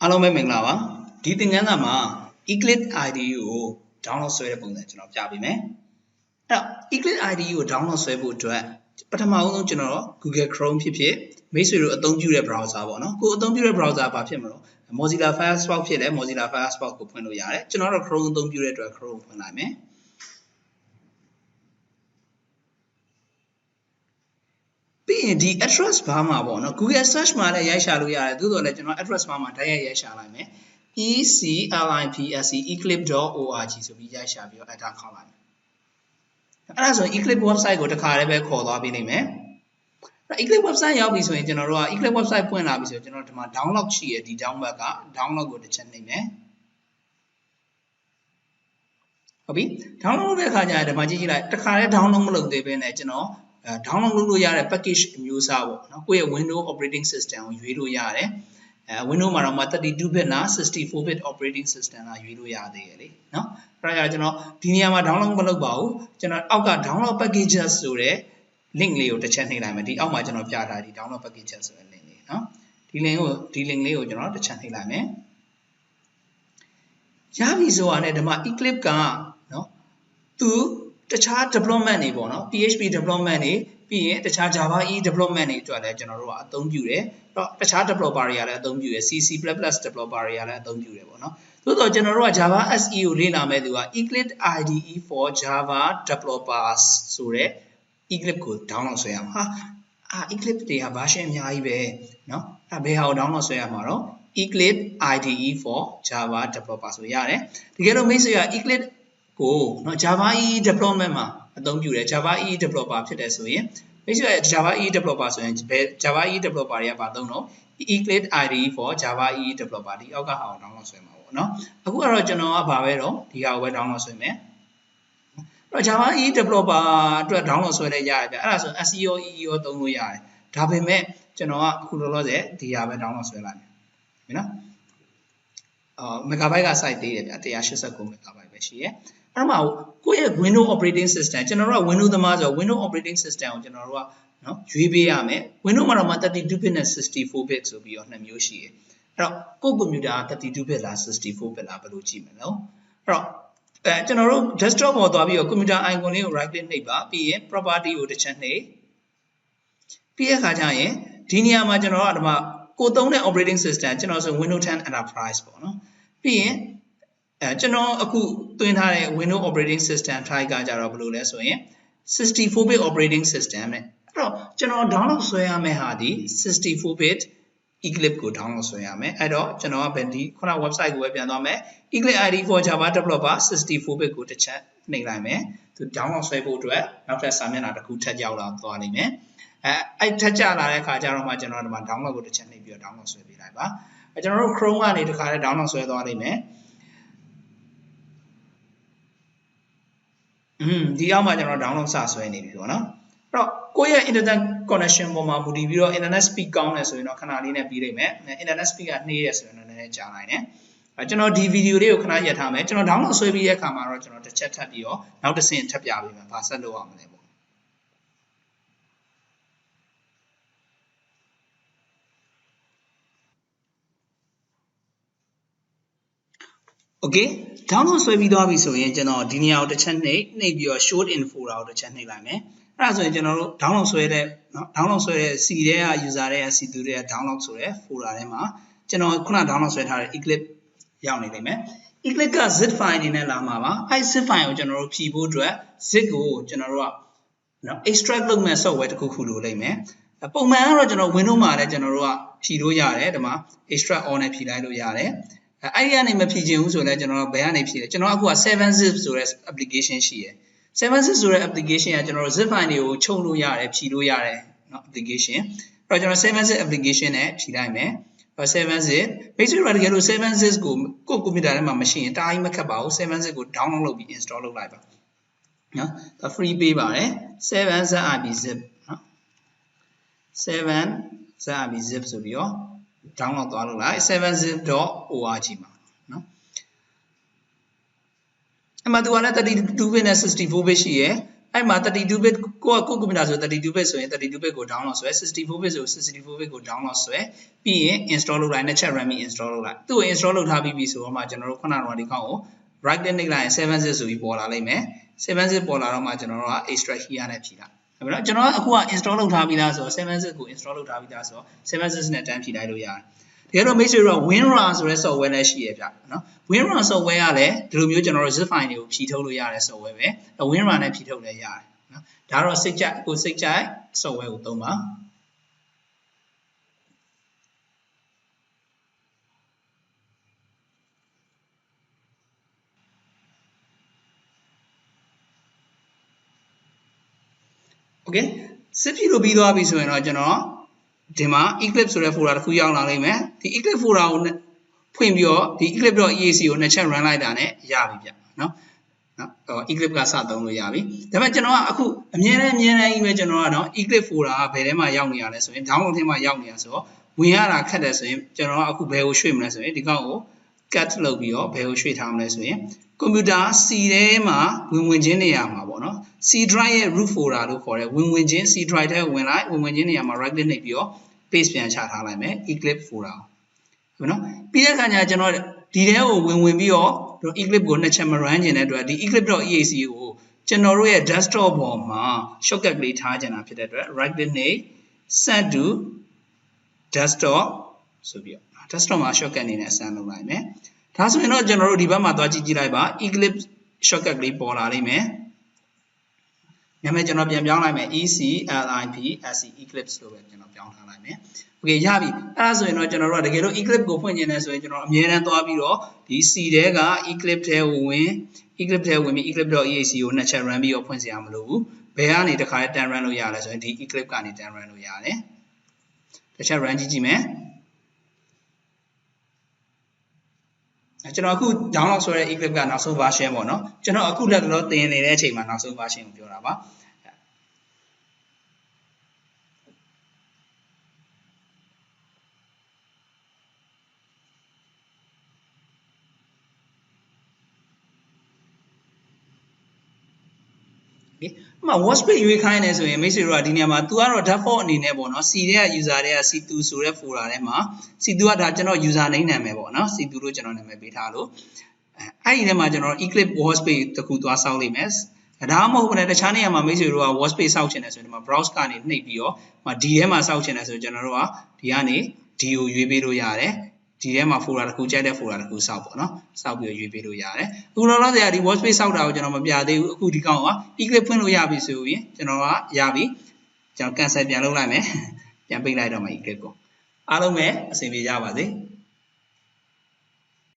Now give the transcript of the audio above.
အားလုံးပဲမင်္ဂလာပါဒီသင်ခန်းစာမှာ Eclipse IDE ကို download ဆွဲတဲ့ပုံစံကျွန်တော်ပြပေးမယ်အဲ့တော့ Eclipse IDE ကို download ဆွဲဖို့အတွက်ပထမဆုံးကျွန်တော် Google Chrome ဖြစ်ဖြစ်မိတ်ဆွေတို့အသုံးပြုတဲ့ browser ပေါ့နော်ကိုအသုံးပြုတဲ့ browser ဘာဖြစ်မလို့ Mozilla Firefox ဖြစ်လဲ Mozilla Firefox ကိုဖွင့်လို့ရတယ်ကျွန်တော်တို့ Chrome အသုံးပြုတဲ့အတွက် Chrome ဖွင့်လိုက်မယ်ပြီးရင်ဒီ address bar မှာပေါ့နော် Google search မှာလည်းရိုက်ရှာလို့ရတယ်သို့တော်လည်းကျွန်တော် address bar မှာတိုက်ရိုက်ရှာလိုက်မယ် eclipse.org ဆိုပြီးရိုက်ရှာပြီးတော့ enter ခေါက်လိုက်မယ်အဲ့ဒါဆို Eclipse website ကိုတစ်ခါတည်းပဲခေါ်သွားပေးနိုင်မယ်Eclipse website ရောက်ပြီဆိုရင်ကျွန်တော်တို့က Eclipse website ပွင့်လာပြီဆိုရင်ကျွန်တော်ဒီမှာ download ရှိရဒီ download က download ကိုတစ်ချက်နှိပ်မယ်ဟုတ်ပြီ download လုပ်တဲ့အခါကျရင်ဒီမှာကြည့်လိုက်တစ်ခါတည်း download မလုပ်သေးဘဲနဲ့ကျွန်တော်download လုပ်လို့ရတဲ့ package အမျိုးအစားပေါ့နော်ကိုယ့်ရဲ့ Windows operating system ကိုရွေးလို့ရတယ်Windows မှာတော့32 bit လား64 bit operating system လားရွေးလို့ရသေးတယ်လေနော်အဲ့ဒါကြောင့်ကျွန်တော်ဒီနေရာမှာ download မလုပ်ပါဘူးကျွန်တော်အောက်က download packages ဆိုတဲ့ link လေးကိုတစ်ချက်နှိပ်လိုက်မယ်ဒီအောက်မှာကျွန်တော်ပြထားဒီ download packages ဆိုတဲ့ link လေးနော်ဒီ link လေးကိုကျွန်တော်တစ်ချက်နှိပ်လိုက်မယ်ရပြီဆိုတာနဲ့ဒီမှာ Eclipse ကနော်သူတခြား development တွေပေါ့နော် PHP development တွေပြီးရင်တခြား Java EE development တွေအတွက်လည်းကျွန်တော်တို့ကအသုံးပြုတယ်အဲ့တော့တခြား developer တွေကလည်းအသုံးပြုတယ် C++ developer တွေကလည်းအသုံးပြုတယ်ပေါ့နော်သို့တော့ကျွန်တော်တို့က Java SE ကိုလေ့လာမဲ့သူက Eclipse IDE for Java developers ဆိုတဲ့ Eclipse ကို download ဆွဲရမှာEclipse တွေက version အများကြီးပဲเนาะဘယ်ဟာကို download ဆွဲရမှာတော့ Eclipse IDE for Java developers ဆိုရတယ်တကယ်လို့မိတ်ဆွေက Eclipse ကိုเนาะ Java EE development မှာအသုံးပြုတယ် Java EE developer ဖြစ်တယ်ဆိုရင်မိတ်ဆွေ Java EE developer ဆိုရင် Java EE developer တွေကဘာသုံးတော့ Eclipse IDE for Java EE developer ဒီအောက်ကဟာကို download ဆွဲမှာပေါ့เนาะအခုကတော့ကျွန်တော်ကဘာပဲတော့ဒီဟာကိုပဲ download ဆွဲမယ်အဲ့တော့ Java EE developer အတွက် download ဆွဲလဲရတယ်ဗျအဲ့ဒါဆို SEO EE ရောသုံးလို့ရတယ်ဒါပေမဲ့ကျွန်တော်ကအခုလောလောဆယ်ဒီဟာပဲ download ဆွဲလိုက်မယ်နော်megabyte က site သေးတယ်ဗျ189 megabyte ပဲရှိရဲ့အဲ့မှာကိုယ့်ရဲ့ Windows operating system ကျွန်တော်တို့က Windows သမားဆိုတော့ Windows operating system ကိုကျွန်တော်တို့ကနော်ရွေးပေးရမယ် Windows မှာတော့32 bit နဲ့64 bit ဆိုပြီးတော့နှစ်မျိုးရှိတယ်အဲ့တော့ကိုယ့်ကွန်ပျူတာ32 bit လား64 bit လားဘယ်လိုကြည့်မလဲနော်အဲ့တော့ကျွန်တော်တို့ desktop ပေါ်သွားပြီးတော့ computer icon လေးကို right click နှိပ်ပါပြီးရင် property ကိုတစ်ချက်နှိပ်ပြီးတဲ့အခါကျရင်ဒီနေရာမှာကျွန်တော်ကဒီမှာကိုသုံးတဲ့ operating system ကျွန်တော်ဆို Windows 10 Enterprise ပေါ့နော်ပြီးရင်ကျွန်တော်အခုသွင်းထားတဲ့ Windows operating system type ကကြတော့ဘယ်လိုလဲဆိုရင်64 bit operating system နဲ့အဲ့တော့ကျွန်တော် download ဆွဲရမယ့်ဟာဒီ64 bit Eclipse ကို download ဆွဲရမယ်အဲ့တော့ကျွန်တော်ကဒီခုန website ကိုပဲပြန်သွားမယ် Eclipse IDE for Java developer 64 bit ကိုတစ်ချက်နှိပ်လိုက်မယ်သူ download ဆွဲဖို့အတွက်နောက်ထပ်စာမျက်နှာတစ်ခုထပ်ရောက်လာသွားနိုင်မယ်အဲ့ထပ်ကြလာတဲ့အခါကျတော့မှကျွန်တော်ဒီမှာ download ကိုတစ်ချက်နှိပ်ပြီးတော့ download ဆွဲပေးလိုက်ပါကျွန်တော်တို့ Chrome ကနေတစ်ခါတည်း download ဆွဲသွားနိုင်မယ်ဒီအောက်မှာကျွန်တော် download စဆွဲနေပြီပေါ့နော်အဲ့တော့ကိုယ့်ရဲ့ internet connection ပေါ်မှာမူတည်ပြီးတော့ internet speed ကောင်းတယ်ဆိုရင်တော့ခဏလေးနဲ့ပြီးနိုင်မယ် internet speed ကနှေးတယ်ဆိုရင်တော့နည်းနည်းကြာနိုင်တယ်ကျွန်တော်ဒီဗီဒီယိုလေးကိုခဏရပ်ထားမယ်ကျွန်တော် download ဆွဲပြီးတဲ့အခါမှာတော့ကျွန်တော်တစ်ချက်ထပ်ပြီးတော့နောက်တစ်ဆင့်ထပ်ပြပေးမယ်ဘာဆက်လုပ်ရမလဲပေါ့Okay download ဆွဲပြီးသွားပြီဆိုရင်ကျွန်တော်ဒီနေရာကိုတစ်ချက်နှိပ်ပြီးတော့ show in folder ကိုတစ်ချက်နှိပ်လိုက်မယ်အဲ့ဒါဆိုရင်ကျွန်တော်တို့ download ဆွဲတဲ့เนาะ download ဆွဲတဲ့ C တဲ့က user တဲ့ C သူတဲ့ download ဆိုတဲ့ folder ထဲမှာကျွန်တော်ခုန download ဆွဲထားတဲ့ Eclipse ရောက်နေလိမ့်မယ် Eclipse က zip file အနေနဲ့လာမှာပါအဲ့ zip file ကိုကျွန်တော်တို့ဖြည့်ဖို့အတွက် zip ကိုကျွန်တော်တို့ကเนาะ extract လုပ်မဲ့ software တစ်ခုလိုလိမ့်မယ်ပုံမှန်ကတော့ကျွန်တော် Windows မှာလည်းကျွန်တော်တို့ကဖြည့်လို့ရတယ်ဒီမှာ extract on နဲ့ဖြည့်လိုက်လို့ရတယ်အဲ့ဒီကနေမဖြည့်ချင်ဘူးဆိုလဲကျွန်တော်ဘယ်ကနေဖြည့်လဲကျွန်တော်အခုက 7zip ဆိုတဲ့ application ရှိရယ် 7zip ဆိုတဲ့ application ကကျွန်တော် zip file တွေကိုချုပ်လို့ရတယ်ဖြည့်လို့ရတယ်เนาะ application အဲ့တော့ကျွန်တော် 7zip application နဲ့ဖြည့်လိုက်မယ် 7zip basically တကယ်လို့ 7zip ကိုကိုယ့်ကွန်ပျူတာထဲမှာမရှိရင်တအားကြီးမခက်ပါဘူး 7zip ကို download လုပ်ပြီး install လုပ်လိုက်ပါเนาะဒါ free ပေးပါတယ် 7zip เนาะ 7zip ဆိုပြီးတော့ download သွားလို့လိုက် 7zip.org မှာเนาะအမှသူကလည်း32 bit နဲ့64 bit ရှိရယ် အဲ့မှာ32 bit ကိုကွန်ပျူတာဆို32 bit ဆိုရင်32 bit ကို download ဆွဲ64 bit ဆို64 bit ကို download ဆွဲပြီးရင် install လုပ်လိုက်နှစ်ချက် RAM install လုပ်လိုက်သူ့ကို install လုပ်ထားပြီးပြီဆိုတော့မှကျွန်တော်တို့ခုနကတော့ဒီကောင်ကို right click နှိပ်လိုက်ရင်7 zip ဆိုပြီးပေါ်လာလိမ့်မယ်7 zip ပေါ်လာတော့မှကျွန်တော်တို့က extract here နဲ့ဖြည့်လိုက်ဟုတ်ပြီနော်ကျွန်တော်ကအခုက install လုပ်ထားပြီးသားဆိုတော့7 zip ကို install လုပ်ထားပြီးသားဆိုတော့7 zip နဲ့တန်းဖြည့်လိုက်လို့ရတယ်ဒီကတော့ make sure တော့ WinRAR ဆိုတဲ့ software လည်းရှိရဗျနော် WinRAR software ကလည်းဒီလိုမျိုးကျွန်တော်တို့ zip file တွေကိုဖြည့်ထုတ်လို့ရတဲ့ software ပဲ WinRAR နဲ့ဖြည့်ထုတ်လည်းရတယ်နော်ဒါတော့စိတ်ကြိုက်ကိုစိတ်ကြိုက် software ကိုသုံးပါ Okay စစ်ဖြည့်လို့ပြီးသွားပြီဆိုရင်တော့ကျွန်တော်ဒီမှာ Eclipse ဆိုတဲ့ folder တစ်ခုရောက်လာလိမ့်မယ်ဒီ Eclipse folder ကိုဖွင့်ပြီးတော့ဒီ eclipse.exe ကိုနှစ်ချက် run လိုက်တာနဲ့ရပြီဗျနော် Eclipse ကစသုံးလို့ရပြီဒါပေမဲ့ကျွန်တော်ကအခုအမြဲတမ်းကြီးပဲကျွန်တော်ကတော့ Eclipse folder ကဘယ်ထဲမှာရောက်နေရလဲဆိုရင် download ထဲမှာရောက်နေရဆိုတော့ဝင်ရတာခက်တယ်ဆိုရင်ကျွန်တော်ကအခုဘယ်ကိုရွှေ့မလဲဆိုရင်ဒီကောင်ကို cut လုပ်ပြီးတော့ဘယ်ကိုရွှေ့ထားမလဲဆိုရင်ကွန်ပျူတာ C ထဲမှာဝင်ချင်းနေရာမှာပေါ့နော် C drive ရဲ့ root folder လို့ခေါ်တယ်ဝင်ချင်း C drive ထဲဝင်လိုက်ဝင်ချင်းနေရာမှာ right click နှိပ်ပြီးတော့ paste ပြန်ချထားလိုက်မယ် Eclipse folder ဟုတ်နော်ပြီးတဲ့အခါကျကျွန်တော်ဒီထဲကိုဝင်ပြီးတော့ Eclipse ကိုနှစ်ချက်မ run ကျင်တဲ့အတွက်ဒီ eclipse.exe ကိုကျွန်တော်တို့ရဲ့ desktop ပေါ်မှာ shortcut ကလေးထားကျင်တာဖြစ်တဲ့အတွက် right click နှိပ် send to desktop ဆိုပြီးတော့ desktop မှာ shortcut အနေနဲ့ send လုပ်လိုက်မယ်ဒါဆိုရင်တော့ကျွန်တော်တို့ဒီဘက်မှာသွားကြည့်လိုက်ပါ Eclipse shortcut ကလေးပေါ်လာလိမ့်မယ်နာမည်ကျွန်တော်ပြန်ပြောင်းလိုက်မယ် ECLIPSE Eclipse လို့ပဲကျွန်တော်ပြောင်းထားလိုက်မယ်โอเคရပြီအဲ့ဒါဆိုရင်တော့ကျွန်တော်တို့ကတကယ်လို့ Eclipse ကိုဖွင့်ကျင်နေဆိုရင်ကျွန်တော်အမြဲတမ်းသွားပြီးတော့ဒီ C ထဲက Eclipse ထဲကိုဝင် Eclipse ထဲဝင်ပြီး eclipse.exe ကိုနှစ်ချက် run ပြီးတော့ဖွင့်စရာမလိုဘူးဘယ်ကနေတခါတန်း run လို့ရလဲဆိုရင်ဒီ Eclipse ကနေတန်း run လို့ရတယ်တစ်ချက် run ကြည့်မယ်ကျွန်တော်အခု download ဆိုတဲ့ Eclipse ကနောက်ဆုံး version ပေါ့နော်ကျွန်တော်အခုလက်တော့သင်နေတဲ့အချိန်မှာနောက်ဆုံး version ကိုပြောတာပါအမှ workspace ရွေးခိုင်းနေဆိုရင်မိတ်ဆွေတို့ကဒီနေရာမှာ तू ကတော့ default အနေနဲ့ပေါ့နော် C ထဲက user တွေက C2 ဆိုတဲ့ folder ထဲမှာ C2 ကဒါကျွန်တော် user name နာမည်ပေါ့နော် C2 လို့ကျွန်တော်နာမည်ပေးထားလို့အဲ့ဒီထဲမှာကျွန်တော် Eclipse workspace တခုသွားစောင့်လိုက်မယ်ဒါမှမဟုတ်ဘူးတခြားနေရာမှာမိတ်ဆွေတို့က workspace စောင့်ချင်တယ်ဆိုရင်ဒီမှာ browse ကနေနှိပ်ပြီးတော့D ထဲမှာစောင့်ချင်တယ်ဆိုကျွန်တော်တို့ကဒီကနေ D ကိုရွေးပေးလို့ရတယ်ဒီထဲမှာ folder တစ်ခုကြိုက်တဲ့ folder တစ်ခုစောက်ပေါ့နော်စောက်ပြီးရွေးပေးလို့ရတယ်အခုလောလောဆယ်ဒီ workspace စောက်တာကိုကျွန်တော်မပြသေးဘူးအခုဒီကောင်က Eclipse ဖွင့်လို့ရပြီဆိုရင်ကျွန်တော်ကရပြီကျွန်တော် cancel ပြန်လုပ်လိုက်မယ်ပြန်ပိတ်လိုက်တော့မယ် Eclipse ကိုအားလုံးပဲအဆင်ပြေကြပါစေ